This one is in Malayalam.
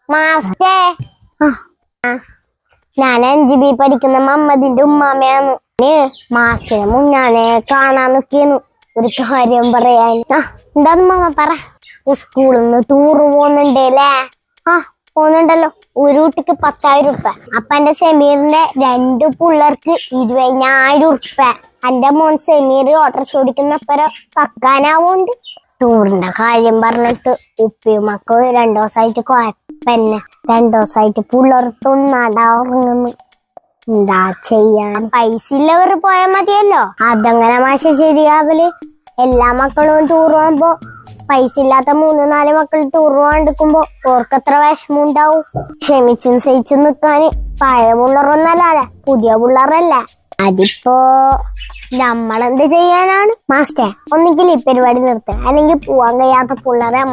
മാസ്റ്റേ ഞാൻ 5B പഠിക്കുന്ന മമ്മദിന്റെ ഉമ്മാമയാണ്. മാസ്റ്ററിനെ മുന്നാനെ കാണാൻ നോക്കിയെന്നു ഒരു കാര്യം പറയാൻ. എന്താന്ന് മാമ പറ. സ്കൂളിൽ നിന്ന് ടൂറ് പോകുന്നുണ്ടല്ലേ? പോകുന്നുണ്ടല്ലോ. ഒരു കുട്ടിക്ക് 10,000 ഉറുപ്പ. അപ്പൊ എന്റെ സെമീറിന്റെ 2 പിള്ളേർക്ക് 20,000 ഉറുപ്പ. എന്റെ മോൻ സെമീർ ഓട്ടർഷ ഓടിക്കുന്നപ്പോ പക്കാനാവുണ്ട്. ടൂറിന്റെ കാര്യം പറഞ്ഞിട്ട് ഉപ്പിയുമൊക്കെ 2 ദിവസമായിട്ട് കുഴപ്പന്നെ. 2 ദിവസമായിട്ട് പിള്ളേർത്തൊന്നാടാ ഉറങ്ങുന്നു. എന്താ ചെയ്യാൻ? പൈസ ഇല്ലവർ പോയാൽ മതിയല്ലോ. അതങ്ങനെ മാഷ ശരിയാവല്. എല്ലാ മക്കളും ടൂർ പോകുമ്പോ പൈസ ഇല്ലാത്ത 3-4 മക്കൾ ടൂർ പോകാണ്ടിരിക്കുമ്പോ ഓർക്കത്ര വിഷമം ഉണ്ടാവും. ക്ഷമിച്ചും സഹിച്ചും നിക്കാന് പഴയ പിള്ളേരൊന്നല്ല, പുതിയ പിള്ളേരല്ല. അതിപ്പോ നമ്മളെന്ത് ചെയ്യാനാണ് മാസ്റ്റേ? ഒന്നെങ്കിൽ ഈ പരിപാടി നിർത്തുക, അല്ലെങ്കിൽ പോവാൻ കഴിയാത്ത പിള്ളേരെ